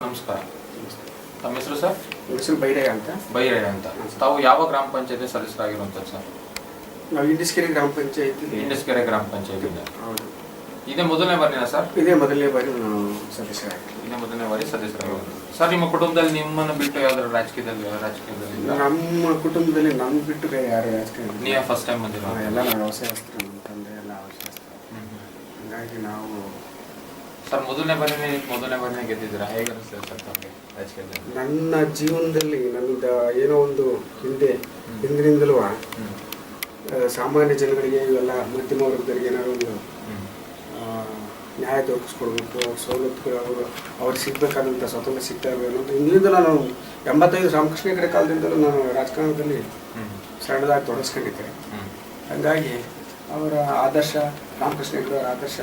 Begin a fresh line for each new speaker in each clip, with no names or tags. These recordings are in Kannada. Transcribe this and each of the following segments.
ನಮಸ್ಕಾರ. ತಮ್ಮ ಹೆಸರು ಸರ್?
ಹೆಸರು ಬೈರಯ್ಯ ಅಂತ.
ಬೈರಯ್ಯ ಅಂತ. ತಾವು ಯಾವ ಗ್ರಾಮ ಪಂಚಾಯತಿ ಸದಸ್ಯರಾಗಿರುವಂಥದ್ದು ಸರ್?
ನಾವು ಇಂಡಸ್ಕೆರೆ ಗ್ರಾಮ ಪಂಚಾಯತಿ.
ಇಂಡಸ್ಕೆರೆ ಗ್ರಾಮ ಪಂಚಾಯತಿ.
ಹೌದು.
ಇದೇ ಮೊದಲನೇ ಬಾರಿನಾ ಸರ್?
ಇದೇ ಮೊದಲನೇ ಬಾರಿ ನಾವು ಸದಸ್ಯರಾಗಿದ್ದೀವಿ.
ಇದೇ ಮೊದಲನೇ ಬಾರಿ ಸದಸ್ಯರಾಗಿರೋದು. ಸರ್, ನಿಮ್ಮ ಕುಟುಂಬದಲ್ಲಿ ನಿಮ್ಮನ್ನು ಬಿಟ್ಟು ಯಾವ್ದಾದ್ರು ರಾಜಕೀಯದಲ್ಲಿ
ನಮ್ಮ ಕುಟುಂಬದಲ್ಲಿ ನಮ್ಮ ಬಿಟ್ಟು ಬೇರೆ ಯಾರು ರಾಜಕೀಯ?
ನೀವು ಫಸ್ಟ್ ಟೈಮ್ ಬಂದಿರೋ?
ಎಲ್ಲ ನಾವು ವ್ಯವಸಾಯಸ್ಥರು, ನಮ್ಮ ತಂದೆ ಎಲ್ಲ ವ್ಯವಸಾಯಸ್ಥರು. ಹಾಗಾಗಿ ನಾವು
ಸರ್ ಮೊದಲನೇ ಬಾರಿನೇ ಗೆದ್ದಿದ್ದೀರಾ? ಹೇಗೆ ಅನಿಸ್ತದೆ ಸರ್ ತಮಗೆ ರಾಜಕೀಯದಲ್ಲಿ?
ನನ್ನ ಜೀವನದಲ್ಲಿ ನನ್ನಿಂದ ಏನೋ ಒಂದು ಹಿಂದಿನಿಂದಲೂ ಸಾಮಾನ್ಯ ಜನಗಳಿಗೆ ಇವೆಲ್ಲ ಮಧ್ಯಮ ವರ್ಗದವರಿಗೆ ಏನಾದ್ರು ಒಂದು ನ್ಯಾಯ ದೊರಕಿಸ್ಕೊಡ್ಬೇಕು, ಸವಲತ್ತುಗಳು ಅವ್ರಿಗೆ ಸಿಗ್ಬೇಕಾದಂಥ ಸ್ವಾತಂತ್ರ್ಯ ಸಿಗ್ತಾ ಇರಬೇಕು ಅನ್ನೋದು ಹಿಂದಿನಿಂದಲೂ ನಾನು 85 ರಾಮಕೃಷ್ಣ ಹೆಗಡೆ ಕಾಲದಿಂದಲೂ ನಾನು ರಾಜಕಾರಣದಲ್ಲಿ ಸಣ್ಣದಾಗಿ ತೊಡಗಿಸ್ಕೊಂಡಿದ್ದೆ. ಹಾಗಾಗಿ ಅವರ ಆದರ್ಶ, ರಾಮಕೃಷ್ಣ ಹೆಗಡೆ ಅವರ ಆದರ್ಶ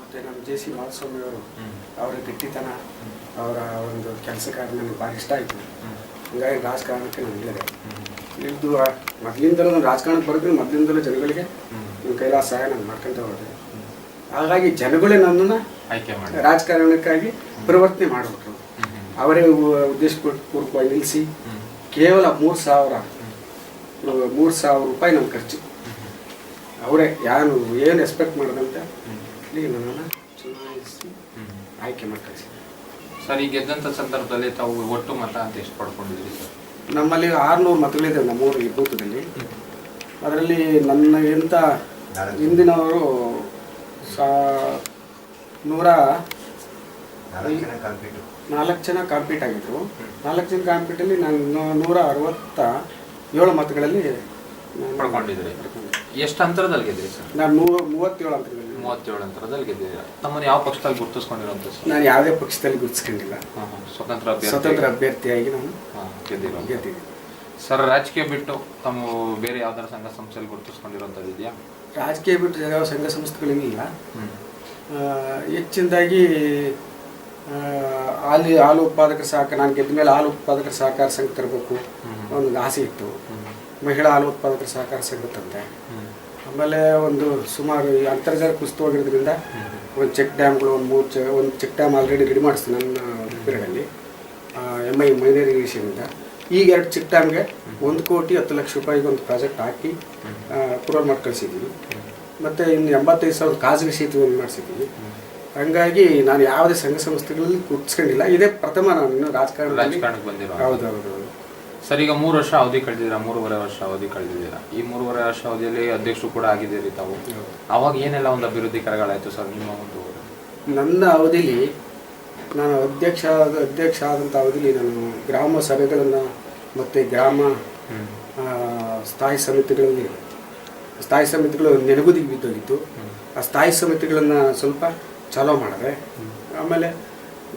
ಮತ್ತು ನಮ್ಮ ಜೆ ಸಿ ಮಾಧುಸ್ವಾಮಿಯವರು ಅವರ ಗಟ್ಟಿತನ, ಅವರ ಒಂದು ಕೆಲಸ ಕಾರ್ಯ ನನಗೆ ಭಾಳ ಇಷ್ಟ ಆಯಿತು. ಹಂಗಾಗಿ ರಾಜಕಾರಣಕ್ಕೆ ನಾನು ಇಳಿದೆ. ಇಳಿದು ಮೊದಲಿಂದಲೂ ನಾನು ರಾಜಕಾರಣಕ್ಕೆ ಬರೋದು ಮೊದಲಿಂದಲೂ ಜನಗಳಿಗೆ ನನ್ನ ಕೈಲಾದ ಸಹಾಯ ನಾನು ಮಾಡ್ಕೊತ ಹೋದೆ. ಹಾಗಾಗಿ ಜನಗಳೇ ನನ್ನನ್ನು
ಆಯ್ಕೆ ಮಾಡಿ
ರಾಜಕಾರಣಕ್ಕಾಗಿ ಪರಿವರ್ತನೆ ಮಾಡಿಬಿಟ್ರು. ಅವರೇ ಉದ್ದೇಶಪೂರ್ವಕವಾಗಿ ನಿಲ್ಲಿಸಿ ಕೇವಲ 3,000 ರೂಪಾಯಿ ನನ್ನ ಖರ್ಚು. ಅವರೇ ಏನು ಎಕ್ಸ್ಪೆಕ್ಟ್ ಮಾಡೋದಂತ ನನ್ನನ್ನು ಚುನಾಯಿಸಿ ಆಯ್ಕೆ ಮಾಡಿ ಕಳಿಸಿದ್ದಾರೆ.
ಸರ್, ಈ ಗೆದ್ದಂಥ ಸಂದರ್ಭದಲ್ಲಿ ತಾವು ಒಟ್ಟು ಮತ ಅಂತ ಎಷ್ಟು ಪಡ್ಕೊಂಡಿದ್ದೀರಿ ಸರ್?
ನಮ್ಮಲ್ಲಿ 600 ಮತಗಳಿದೆ ನಮ್ಮೂರು ಈ ಬೂತದಲ್ಲಿ. ಅದರಲ್ಲಿ ನನ್ನಗಿಂತ ಹಿಂದಿನವರು 4 ಜನ ಕಾಂಪೀಟ್ ಆಗಿದ್ರು. 4 ಜನ ಕಾಂಪೀಟಲ್ಲಿ ನಾನು 167 ಮತಗಳಲ್ಲಿ
ಪಡ್ಕೊಂಡಿದ್ರಿ. ಎಷ್ಟು ಅಂತರದಲ್ಲಿ ಗೆದ್ದಿರಿ ಸರ್?
ನಾನು 37 ಅಂತರದಲ್ಲಿ.
37 ಅಂತರದಲ್ಲಿ ಗೆದ್ದಿದ್ದೀರಾ. ತಮ್ಮನ್ನು ಯಾವ ಪಕ್ಷದಲ್ಲಿ ಗುರುತಿಸ್ಕೊಂಡಿರೋಂಥ ಸರ್?
ನಾನು ಯಾವುದೇ ಪಕ್ಷದಲ್ಲಿ ಗುರುತಿಸ್ಕೊಂಡಿಲ್ಲ. ಸ್ವತಂತ್ರ ಅಭ್ಯರ್ಥಿಯಾಗಿ ನಾನು ಗೆದ್ದಿದ್ದೀನಿ.
ಸರ್, ರಾಜಕೀಯ ಬಿಟ್ಟು ತಮ್ಮ ಬೇರೆ ಯಾವ್ದಾರು ಸಂಘ ಸಂಸ್ಥೆಯಲ್ಲಿ ಗುರುತಿಸ್ಕೊಂಡಿರೋಂಥದ್ದು ಇದೆಯಾ?
ರಾಜಕೀಯ ಬಿಟ್ಟು ಯಾವ ಸಂಘ ಸಂಸ್ಥೆಗಳಿಲ್ಲ. ಹೆಚ್ಚಿನದಾಗಿ ಹಾಲು ಉತ್ಪಾದಕರ ಸಹಕಾರ, ನಾನು ಗೆದ್ದ ಮೇಲೆ ಹಾಲು ಉತ್ಪಾದಕರ ಸಹಕಾರ ಸಂಘ ತರಬೇಕು ಒಂದು ಆಸೆ ಇತ್ತು. ಮಹಿಳಾ ಹಾಲು ಉತ್ಪಾದಕರ ಸಹಕಾರ ಸಂಘ ತಂದೆ. ಆಮೇಲೆ ಒಂದು ಸುಮಾರು ಅಂತರ್ಜಲ ಕುಸಿತವಾಗಿರೋದ್ರಿಂದ ಒಂದು ಚೆಕ್ ಡ್ಯಾಮ್ಗಳು ಒಂದು ಚೆಕ್ ಡ್ಯಾಮ್ ಆಲ್ರೆಡಿ ರೆಡಿ ಮಾಡಿಸ್ತೀನಿ ನನ್ನ ಪೀರಿಯಡಲ್ಲಿ MI ಮೈನರ್ ಇರಿಗೇಷನಿಂದ. ಈಗ 2 ಚೆಕ್ ಡ್ಯಾಮ್ಗೆ 1,10,00,000 ರೂಪಾಯಿಗೆ ಒಂದು ಪ್ರಾಜೆಕ್ಟ್ ಹಾಕಿ ಅಪ್ರೂವಲ್ ಮಾಡಿ ಕಳಿಸಿದ್ದೀವಿ. ಮತ್ತು ಇನ್ನು 85,000 ಖಾಸಗಿ ಸೇತುವೆಯನ್ನು ಮಾಡಿಸಿದ್ದೀವಿ. ಹಂಗಾಗಿ ನಾನು ಯಾವುದೇ ಸಂಘ ಸಂಸ್ಥೆಗಳಲ್ಲಿ ಗುರುತಿಸ್ಕೊಂಡಿಲ್ಲ. ಇದೇ ಪ್ರಥಮ ನಾನು ಇನ್ನು ರಾಜಕಾರಣಕ್ಕೆ ಬಂದಿರೋ. ಹೌದೌದು
ಸರ್, ಈಗ 3 ವರ್ಷ ಅವಧಿ ಕಳೆದಿದ್ದೀರಾ, 3.5 ವರ್ಷ ಅವಧಿ ಕಳೆದಿದ್ದೀರಾ. ಈ 3.5 ವರ್ಷ ಅವಧಿಯಲ್ಲಿ ಅಧ್ಯಕ್ಷರು ಕೂಡ ಆಗಿದ್ದೀರಿ ತಾವು. ಆವಾಗ ಏನೆಲ್ಲ ಒಂದು ಅಭಿವೃದ್ಧಿ ಕಾರ್ಯಗಳಾಯಿತು ಸರ್ ನಿಮ್ಮ ಒಂದು?
ನನ್ನ ಅವಧಿಲಿ ನಾನು ಅಧ್ಯಕ್ಷ ಆದಂಥ ಅವಧಿಲಿ ನಾನು ಗ್ರಾಮ ಸಭೆಗಳನ್ನು ಮತ್ತು ಗ್ರಾಮ ಸ್ಥಾಯಿ ಸಮಿತಿಗಳು ನೆನಗುದಿಗೆ ಬಿದ್ದೋಗಿತ್ತು. ಆ ಸ್ಥಾಯಿ ಸಮಿತಿಗಳನ್ನು ಸ್ವಲ್ಪ ಚಾಲೂ ಮಾಡಿದೆ. ಆಮೇಲೆ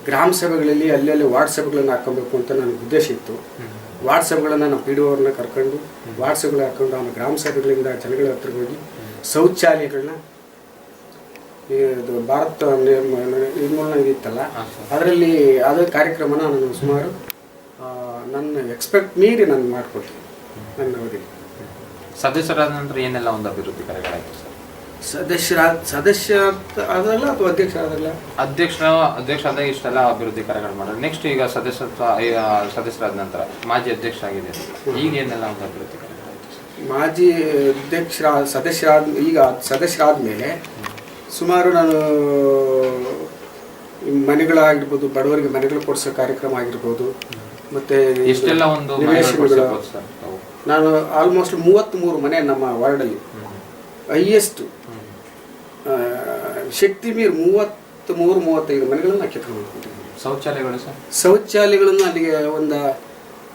ಗ್ರಾಮ ಸಭೆಗಳಲ್ಲಿ ಅಲ್ಲಲ್ಲಿ ವಾರ್ಡ್ ಸಭೆಗಳನ್ನು ಹಾಕ್ಕೊಬೇಕು ಅಂತ ನನಗೆ ಉದ್ದೇಶ ಇತ್ತು. ವಾರ್ಡ್ ಸಭೆಗಳನ್ನು ನಾವು PDO ಅವ್ರನ್ನ ಕರ್ಕೊಂಡು ವಾರ್ಡ್ ಸಭೆಗಳು ಹಾಕ್ಕೊಂಡು ಆಮೇಲೆ ಗ್ರಾಮ ಸಭೆಗಳಿಂದ ಜನಗಳ ಹತ್ರ ಹೋಗಿ ಶೌಚಾಲಯಗಳನ್ನ ಇದು ಭಾರತ ನಿರ್ಮೂಲನೆ ಇದಿತ್ತಲ್ಲ ಅದರಲ್ಲಿ ಅದೇ ಕಾರ್ಯಕ್ರಮನ ನಾನು ಸುಮಾರು ನನ್ನ ಎಕ್ಸ್ಪೆಕ್ಟ್ ಮೀರಿ ನಾನು ಮಾಡಿಕೊಡ್ತೀನಿ ನನ್ನ ಅವಧಿ.
ಸದಸ್ಯರಾದ ನಂತರ ಏನೆಲ್ಲ ಒಂದು ಅಭಿವೃದ್ಧಿ ಕಾರ್ಯಗಳಾಯಿತು ಸರ್?
ಸದಸ್ಯ ಆದಲ್ಲ ಅಥವಾ
ಅಧ್ಯಕ್ಷರಾದಾಗ ಇಷ್ಟೆಲ್ಲ ಅಭಿವೃದ್ಧಿ ಕಾರ್ಯಗಳು ಮಾಡೋದು. ನೆಕ್ಸ್ಟ್ ಈಗ ಸದಸ್ಯರಾದ ನಂತರ ಮಾಜಿ ಅಧ್ಯಕ್ಷ ಆಗಿದೆ. ಈಗ ಏನೆಲ್ಲ ಒಂದು ಅಭಿವೃದ್ಧಿ ಕಾರ್ಯಗಳಾಯಿತು?
ಮಾಜಿ ಸದಸ್ಯರಾದ ಮೇಲೆ ಸುಮಾರು ನಾನು ಮನೆಗಳಾಗಿರ್ಬೋದು, ಬಡವರಿಗೆ ಮನೆಗಳು ಕೊಡಿಸೋ ಕಾರ್ಯಕ್ರಮ ಆಗಿರ್ಬೋದು, ಮತ್ತು
ಇಷ್ಟೆಲ್ಲ ಒಂದು
ನಾನು ಆಲ್ಮೋಸ್ಟ್ 33 ಮನೆ ನಮ್ಮ ವಾರ್ಡಲ್ಲಿ ಹೈಯೆಸ್ಟ್ ಶಕ್ತಿ ಮೀರಿ 33-35 ಮನೆಗಳನ್ನು ಕಿತ್ಕೊಂಡು
ಶೌಚಾಲಯಗಳು ಸರ್?
ಶೌಚಾಲಯಗಳನ್ನು ಅಲ್ಲಿಗೆ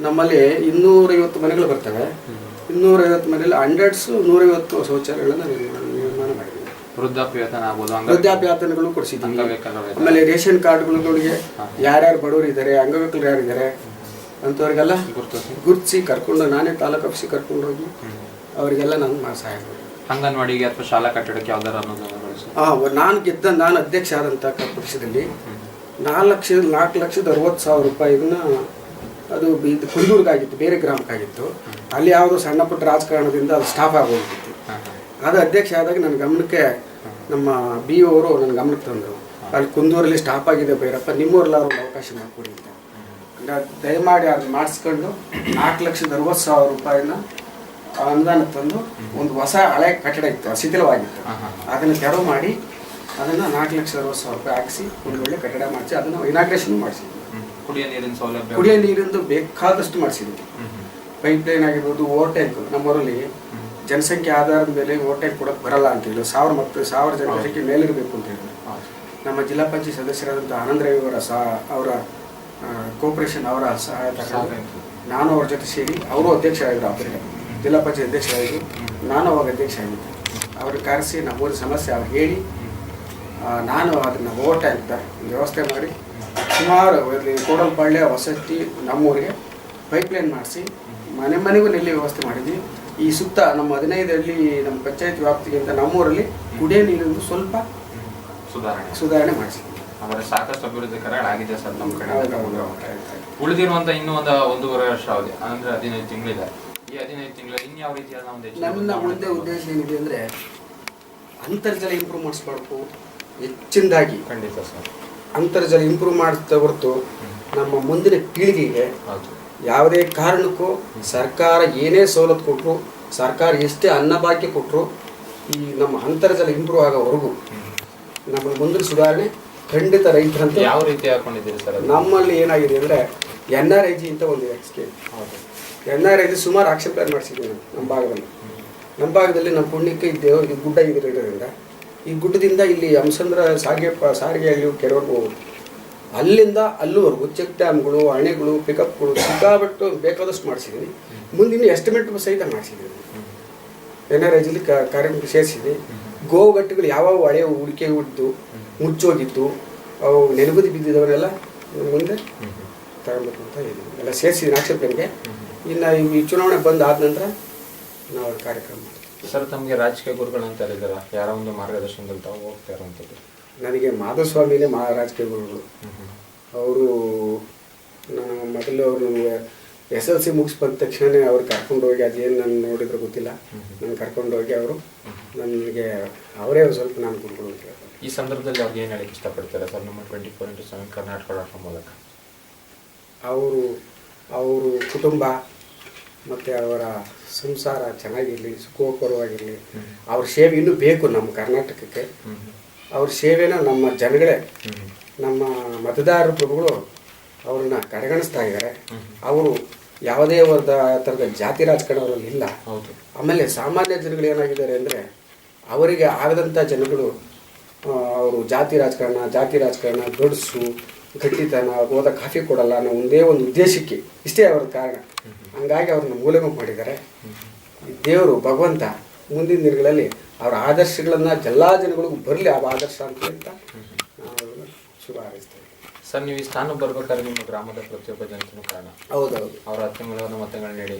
ನಮ್ಮಲ್ಲಿ 250 ಮನೆಗಳು ಬರ್ತವೆ. 250 ಮನೆಯಲ್ಲಿ 150 ಶೌಚಾಲಯಗಳನ್ನು ನಿರ್ಮಾಣ ಮಾಡಿದ್ದೀವಿ. ವೃದ್ಧಾಪ್ಯವೇತನಗಳು ಕೊಡಿಸಿದ್ದೀವಿ. ಆಮೇಲೆ ರೇಷನ್ ಕಾರ್ಡ್ಗಳಿಗೆ ಯಾರ್ಯಾರು ಬಡವರು ಇದ್ದಾರೆ, ಅಂಗವಿಕಲರು ಯಾರಿದ್ದಾರೆ ಅಂಥವ್ರಿಗೆಲ್ಲ ಗುರುತಿಸಿ ಕರ್ಕೊಂಡು ನಾನೇ ತಾಲೂಕು ಆಫೀಸಿಗೆ ಕರ್ಕೊಂಡು ಹೋಗಿ ಅವರಿಗೆಲ್ಲ ನಾನು ಸಹಾಯ ಮಾಡಿ.
ಅಂಗನವಾಡಿಗೆ ಅಥವಾ ಶಾಲಾ ಕಟ್ಟಡಕ್ಕೆ ಯಾವ್ದಾರ
ನಾನು ಅಧ್ಯಕ್ಷ ಆದಂಥ ಪಕ್ಷದಲ್ಲಿ 4,60,000 ರೂಪಾಯಿನ ಅದು ಇದು ಕುಂದೂರ್ಗಾಗಿತ್ತು, ಬೇರೆ ಗ್ರಾಮಕ್ಕಾಗಿತ್ತು. ಅಲ್ಲಿ ಯಾವುದೋ ಸಣ್ಣ ಪುಟ್ಟ ರಾಜಕಾರಣದಿಂದ ಅದು ಸ್ಟಾಪ್ ಆಗೋಗಿತ್ತು. ಅದು ಅಧ್ಯಕ್ಷ ಆದಾಗ ನನ್ನ ಗಮನಕ್ಕೆ ನಮ್ಮ BO ಅವರು ನನ್ನ ಗಮನಕ್ಕೆ ತಂದರು. ಅಲ್ಲಿ ಕುಂದೂರಲ್ಲಿ ಸ್ಟಾಪ್ ಆಗಿದೆ ಭೈರಪ್ಪ, ನಿಮ್ಮೂರಲ್ಲಿ ಒಂದು ಅವಕಾಶ ಮಾಡಿಕೊಡಿ ಅಂತ. ದಯಮಾಡಿ ಅದನ್ನ ಮಾಡಿಸ್ಕೊಂಡು 4,60,000 ರೂಪಾಯಿನ ಅನುದಾನ ತಂದು ಒಂದು ಹೊಸ ಹಳೆ ಕಟ್ಟಡ ಇತ್ತು, ಶಿಥಿಲವಾಗಿತ್ತು, ಅದನ್ನು ತೆರವು ಮಾಡಿ ಅದನ್ನು 4,60,000 ರೂಪಾಯಿ ಹಾಕಿಸಿ ಒಂದು ಒಳ್ಳೆ ಕಟ್ಟಡ ಮಾಡಿಸಿ ಅದನ್ನು ಇನಾಗ್ರೇಷನ್ ಮಾಡಿಸಿದ್ವಿ.
ಕುಡಿಯೋ ನೀರಿನ ಸೌಲಭ್ಯ,
ಕುಡಿಯೋ ನೀರಿಂದು ಬೇಕಾದಷ್ಟು ಮಾಡಿಸಿದ್ವಿ. ಪೈಪ್ ಲೈನ್ ಆಗಿರ್ಬೋದು, ಓವರ್ ಟ್ಯಾಂಕ್. ನಮ್ಮೂರಲ್ಲಿ ಜನಸಂಖ್ಯೆ ಆಧಾರದ ಮೇಲೆ ಓವರ್ ಟ್ಯಾಂಕ್ ಕೊಡೋಕೆ ಬರಲ್ಲ ಅಂತ ಹೇಳಿ 1,000 ಜನಸಂಖ್ಯೆ ಮೇಲಿರಬೇಕು ಅಂತ ಹೇಳಿದ್ರು. ನಮ್ಮ ಜಿಲ್ಲಾ ಪಂಚಾಯತ್ ಸದಸ್ಯರಾದಂಥ ಆನಂದರವಿ ಅವರ ಕೋಪರೇಷನ್, ಅವರ ಸಹಾಯ ತಗೊಂಡು ನಾನು ಅವ್ರ ಜೊತೆ ಸೇರಿ, ಅವರು ಅಧ್ಯಕ್ಷರಾಗಿದ್ದರು, ಅವರಿಗೆ ಜಿಲ್ಲಾ ಪಂಚಾಯತ್ ಅಧ್ಯಕ್ಷರಾಗಿದ್ದು, ನಾನು ಅವಾಗ ಅಧ್ಯಕ್ಷ ಆಗಿದ್ದೆ. ಅವ್ರಿಗೆ ಕರೆಸಿ ನಮ್ಮೂರಿನ ಸಮಸ್ಯೆ ಅವ್ರಿಗೆ ಹೇಳಿ ನಾನು ಅದನ್ನು ಓವರ್ ಟ್ಯಾಂಕ್ ವ್ಯವಸ್ಥೆ ಮಾಡಿ ಸುಮಾರು ಕೋಡಲ್ಪಾಳ್ಯ, ಹೊಸಟ್ಟಿ, ನಮ್ಮೂರಿಗೆ ಪೈಪ್ಲೈನ್ ಮಾಡಿಸಿ ಮನೆ ಮನೆಗೂ ನೆಲ್ಲಿ ವ್ಯವಸ್ಥೆ ಮಾಡಿದ್ವಿ. ಈ ಸುತ್ತ ನಮ್ಮ 15 ಹಳ್ಳಿ ನಮ್ಮ ಪಂಚಾಯತ್ ವ್ಯಾಪ್ತಿಗಿಂತ ನಮ್ಮೂರಲ್ಲಿ ಕುಡಿಯೋ ನೀರಿಂದು ಸ್ವಲ್ಪ ಸುಧಾರಣೆ ಮಾಡಿಸಿದ್ವಿ.
ಆದರೆ ಸಾಕಷ್ಟು ಅಭಿವೃದ್ಧಿ ಕಾರ್ಯಗಳಾಗಿದೆ ಸರ್ ನಮ್ಮ ಕಡೆ. ಉಳಿದಿರುವಂಥ ಇನ್ನೂ 1.5 ವರ್ಷ ಅವಧಿ ಅಂದರೆ 15 ತಿಂಗಳಿದೆ. ಈ 15 ತಿಂಗಳು ಇನ್ಯಾವ ರೀತಿಯಾದ
ನನ್ನ ಮುಂದೆ ಉದ್ದೇಶ ಏನಿದೆ ಅಂದರೆ ಅಂತರ್ಜಲ ಇಂಪ್ರೂವ್ ಮಾಡಿಸ್ಬೇಕು ಹೆಚ್ಚಿನದಾಗಿ.
ಖಂಡಿತ ಸರ್,
ಅಂತರ್ಜಲ ಇಂಪ್ರೂವ್ ಮಾಡ್ತಾ ಹೊರತು ನಮ್ಮ ಮುಂದಿನ ಪೀಳಿಗೆಗೆ ಯಾವುದೇ ಕಾರಣಕ್ಕೂ ಸರ್ಕಾರ ಏನೇ ಸವಲತ್ತು ಕೊಟ್ಟರು, ಸರ್ಕಾರ ಎಷ್ಟೇ ಅನ್ನಭಾಗ್ಯ ಕೊಟ್ಟರು, ಈ ನಮ್ಮ ಅಂತರ್ಜಲ ಇಂಪ್ರೂವ್ ಆಗೋವರೆಗೂ ನಮ್ಮ ಮುಂದಿನ ಸುಧಾರಣೆ ಖಂಡಿತ ರೈತರಂತ.
ಯಾವ ರೀತಿ ಹಾಕೊಂಡಿದ್ದೀರಿ ಸರ್?
ನಮ್ಮಲ್ಲಿ ಏನಾಗಿದೆ ಅಂದರೆ NRIG ಅಂತ ಒಂದು ಸ್ಕೀಮ್. NRIG ಸುಮಾರು ಆಕ್ಷನ್ ಪ್ಲಾನ್ ಮಾಡಿಸಿದ್ವಿ ನಮ್ಮ ಭಾಗದಲ್ಲಿ. ನಮ್ಮ ಭಾಗದಲ್ಲಿ ನಮ್ಮ ಪುಣ್ಯಕ್ಕೆ ಈ ಗುಡ್ಡ ಇರೋದ್ರಿಂದ ಈ ಗುಡ್ಡದಿಂದ ಇಲ್ಲಿ ಹಂಸಂದ್ರ ಸಾರಿಗೆ ಆಗಲಿ ಕೆರೆವರೆಗೂ ಹೋಗೋದು. ಅಲ್ಲಿಂದ ಅಲ್ಲಿವರೆಗೂ ಚೆಕ್ ಡ್ಯಾಮ್ಗಳು, ಅಣೆಗಳು, ಪಿಕಪ್ಗಳು ಸಿಕ್ಕಾಬಿಟ್ಟು ಬೇಕಾದಷ್ಟು ಮಾಡಿಸಿದ್ದೀನಿ. ಮುಂದಿನ ಎಸ್ಟಿಮೇಟ್ ಸಹಿತ ಮಾಡಿಸಿದ್ದೀನಿ. NRIGಲಿ ಕಾರ್ಯಕ್ರಮ ಸೇರಿಸಿದೆ. ಗೋವುಗಟ್ಟುಗಳು ಯಾವಾಗ ಹಳೆ ಉಳಿಕೆ ಉದ್ದು ಮುಚ್ಚೋಗಿದ್ದು, ಅವು ನೆನಗುದಿ ಬಿದ್ದಿದ್ದವನ್ನೆಲ್ಲ ಮುಂದೆ ತಗೊಳ್ಬೇಕು ಅಂತ ಹೇಳಿದ್ವಿ. ಎಲ್ಲ ಸೇರಿಸಿದ್ದೀನಿ ಆಕ್ಷನ್ ಪ್ಲಾನ್ಗೆ. ಇನ್ನು ಈ ಚುನಾವಣೆ ಬಂದಾದ ನಂತರ ನಾವು ಕಾರ್ಯಕ್ರಮ ಮಾಡ್ತೀವಿ.
ಸರ್, ತಮಗೆ ರಾಜಕೀಯ ಗುರುಗಳು ಅಂತ ಹೇಳಿದಾರ, ಯಾರೋ ಒಂದು ಮಾರ್ಗದರ್ಶನದಲ್ಲಿ ತಾವು ಹೋಗ್ತಾ ಇರೋವಂಥದ್ದು?
ನನಗೆ ಮಾಧುಸ್ವಾಮಿನೇ ರಾಜಕೀಯ ಗುರುಗಳು. ಅವರು ನಾನು ಮೊದಲು ಅವರು SLC ಮುಗಿಸಿ ಬಂದ ತಕ್ಷಣ ಅವ್ರು ಕರ್ಕೊಂಡು ಹೋಗಿ, ಅದೇನು ನಾನು ನೋಡಿದ್ರೆ ಗೊತ್ತಿಲ್ಲ, ನಾನು ಕರ್ಕೊಂಡು ಹೋಗಿ ಅವರು ನನಗೆ ಅವರೇ ಸ್ವಲ್ಪ ನಾನು ಗುರುಗಳು ಅಂತ ಹೇಳ್ತಾರೆ.
ಈ ಸಂದರ್ಭದಲ್ಲಿ ಅವ್ರಿಗೆ ಏನು ಹೇಳಕ್ಕೆ ಇಷ್ಟಪಡ್ತಾರೆ ಸರ್ ನಮ್ಮ 24x7 ಕರ್ನಾಟಕ ಡಾಟ್ ಮೂಲಕ? ಅವರು ಕುಟುಂಬ ಮತ್ತು ಅವರ ಸಂಸಾರ ಚೆನ್ನಾಗಿರಲಿ, ಸುಖೋಪರವಾಗಿರಲಿ. ಅವ್ರ ಸೇವೆ ಇನ್ನೂ ಬೇಕು ನಮ್ಮ ಕರ್ನಾಟಕಕ್ಕೆ. ಅವ್ರ ಸೇವೆನ ನಮ್ಮ ಜನಗಳೇ, ನಮ್ಮ ಮತದಾರ ಪ್ರಭುಗಳು ಅವ್ರನ್ನ ಕಡೆಗಣಿಸ್ತಾ ಇದ್ದಾರೆ. ಅವರು ಯಾವುದೇ ಥರದ ಜಾತಿ ರಾಜಕಾರಣ ಅವರಲ್ಲಿ ಇಲ್ಲ. ಆಮೇಲೆ ಸಾಮಾನ್ಯ ಜನಗಳು ಏನಾಗಿದ್ದಾರೆ ಅಂದರೆ ಅವರಿಗೆ ಆಗದಂಥ ಜನಗಳು ಅವರು ಜಾತಿ ರಾಜಕಾರಣ, ಗಡ್ಸು, ಗಟ್ಟಿತನ, ಹೋದ ಕಾಫಿ ಕೊಡಲ್ಲ ಅನ್ನೋ ಒಂದೇ ಒಂದು ಉದ್ದೇಶಕ್ಕೆ, ಇಷ್ಟೇ ಅವ್ರ ಕಾರಣ. ಹಂಗಾಗಿ ಅವ್ರನ್ನ ಮೂಲಗುಂಪು ಮಾಡಿದ್ದಾರೆ. ದೇವರು ಭಗವಂತ ಮುಂದಿನ ದಿನಗಳಲ್ಲಿ ಅವರ ಆದರ್ಶಗಳನ್ನು ಎಲ್ಲ ಜನಗಳಿಗೂ ಬರಲಿ, ಆ ಆದರ್ಶ ಅಂತ ಹೇಳ್ತಾ ನಾವು ಶುಭ ಹಾರೈಸ್ತೇವೆ. ಸರ್, ನೀವು ಈ ಸ್ಥಾನ ಬರ್ಬೇಕಾದ್ರೆ ನಿಮ್ಮ ಗ್ರಾಮದ ಪ್ರತಿಯೊಬ್ಬ ಜನತೆಯೂ ಕಾರಣ.
ಹೌದೌದು.
ಅವರ ಅತ್ಯಮೂಲ್ಯವಾದ ಮತಗಳನ್ನ ನೀಡಿ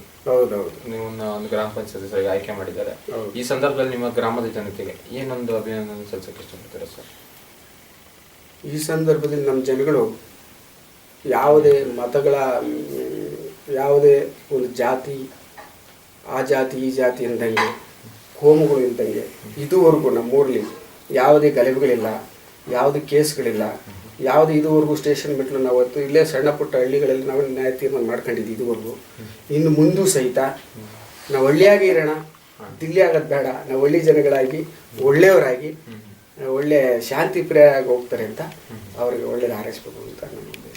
ನೀವು ಒಂದು ಗ್ರಾಮ ಪಂಚಾಯತ್ ಸದಸ್ಯರಿಗೆ ಆಯ್ಕೆ ಮಾಡಿದ್ದಾರೆ. ಈ ಸಂದರ್ಭದಲ್ಲಿ ನಿಮ್ಮ ಗ್ರಾಮದ ಜನತೆಗೆ ಏನೊಂದು ಅಭಿನಂದನೆ ಸಲ್ಲಿಸಕ್ಕೆ ಇಷ್ಟಪಡ್ತೀರಾ ಸರ್?
ಈ ಸಂದರ್ಭದಲ್ಲಿ ನಮ್ಮ ಜನಗಳು ಯಾವುದೇ ಮತಗಳ, ಯಾವುದೇ ಒಂದು ಜಾತಿ, ಆ ಜಾತಿ ಈ ಜಾತಿ ಇದ್ದಂಗೆ, ಕೋಮುಗಳು ಇದ್ದಂಗೆ ಇದುವರೆಗೂ ನಮ್ಮೂರಲ್ಲಿ ಯಾವುದೇ ಗಲಭೆಗಳಿಲ್ಲ, ಯಾವುದೇ ಕೇಸ್ಗಳಿಲ್ಲ, ಯಾವುದೇ ಇದುವರೆಗೂ ಸ್ಟೇಷನ್ ಬಿಟ್ಟಲು ನಾವು ಇಲ್ಲೇ ಸಣ್ಣ ಪುಟ್ಟ ಹಳ್ಳಿಗಳಲ್ಲಿ ನಾವು ನ್ಯಾಯ ತೀರ್ಮಾನ ಮಾಡ್ಕೊಂಡಿದ್ದೀವಿ ಇದುವರೆಗೂ. ಇನ್ನು ಮುಂದೂ ಸಹಿತ ನಾವು ಹಳ್ಳಿಯಾಗಿ ಇರೋಣ, ದಿಲ್ಲಿ ಆಗೋದು ಬೇಡ. ನಾವು ಹಳ್ಳಿ ಜನಗಳಾಗಿ ಒಳ್ಳೆಯವರಾಗಿ ಒಳ್ಳೆ ಶಾಂತಿ ಪ್ರಿಯರಾಗಿ ಹೋಗ್ತಾರೆ ಅಂತ ಅವರಿಗೆ ಒಳ್ಳೇದು ಹಾರೈಸ್ಬೇಕು ಅಂತ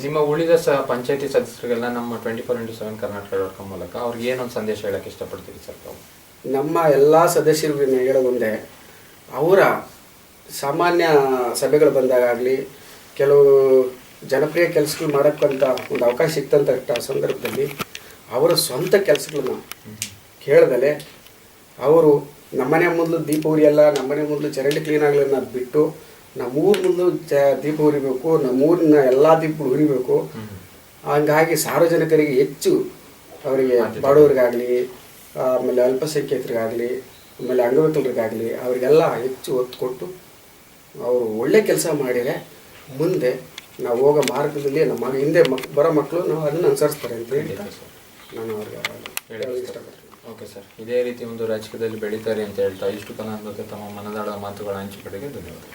ನಿಮ್ಮ ಉಳಿದ ಪಂಚಾಯತಿ ಸದಸ್ಯರಿಗೆಲ್ಲ ನಮ್ಮ 24x7 ಕರ್ನಾಟಕ ಮೂಲಕ ಅವ್ರಿಗೆ ಏನೊಂದು ಸಂದೇಶ ಹೇಳಕ್ಕೆ ಇಷ್ಟಪಡ್ತೀವಿ ಸರ್ ತಾವು?
ನಮ್ಮ ಎಲ್ಲ ಸದಸ್ಯರಿಗೆ ಹೇಳೋದೊಂದೇ, ಅವರ ಸಾಮಾನ್ಯ ಸಭೆಗಳು ಬಂದಾಗಲಿ, ಕೆಲವು ಜನಪ್ರಿಯ ಕೆಲಸಗಳು ಮಾಡೋಕ್ಕಂತ ಒಂದು ಅವಕಾಶ ಸಿಕ್ತಂಥ ಸಂದರ್ಭದಲ್ಲಿ ಅವರ ಸ್ವಂತ ಕೆಲಸಗಳನ್ನ ಕೇಳದಲೆ ಅವರು ನಮ್ಮನೆ ಮೊದಲು ದೀಪ ಉರಿಯಲ್ಲ, ನಮ್ಮನೆ ಮೊದಲು ಚರಂಡಿ ಕ್ಲೀನ್ ಆಗಲನ್ನ ಬಿಟ್ಟು ನಮ್ಮೂರ ಮೊದಲು ದೀಪ ಉರಿಬೇಕು, ನಮ್ಮೂರಿನ ಎಲ್ಲ ದೀಪಗಳು ಉರಿಬೇಕು. ಹಂಗಾಗಿ ಸಾರ್ವಜನಿಕರಿಗೆ ಹೆಚ್ಚು, ಅವರಿಗೆ ಬಡವರಿಗಾಗಲಿ, ಆಮೇಲೆ ಅಲ್ಪಸಂಖ್ಯಾತರಿಗಾಗಲಿ, ಆಮೇಲೆ ಅಂಗವಿಕಲರಿಗಾಗಲಿ ಅವರಿಗೆಲ್ಲ ಹೆಚ್ಚು ಒತ್ತು ಕೊಟ್ಟು ಅವರು ಒಳ್ಳೆ ಕೆಲಸ ಮಾಡಿದರೆ ಮುಂದೆ ನಾವು ಹೋಗೋ ಮಾರ್ಗದಲ್ಲಿ ನಮ್ಮ ಹಿಂದೆ ಬರೋ ಮಕ್ಕಳು ನಾವು ಅದನ್ನು ಅನುಸರಿಸ್ತಾರೆ ಅಂತ ಹೇಳ್ತಾ ನಾನು ಅವ್ರಿಗೆ ಹೇಳೋದು ಇಷ್ಟಪಡ್ತೀನಿ.
ಓಕೆ ಸರ್, ಇದೇ ರೀತಿ ಒಂದು ರಾಜಕೀಯದಲ್ಲಿ ಬೆಳೀತಾರೆ ಅಂತ ಹೇಳ್ತಾ ಇಷ್ಟು ಕಾಲ ತಮ್ಮ ಮನದಾಳದ ಮಾತುಗಳ ಹಂಚಿಕೆಗೆ ಧನ್ಯವಾದ.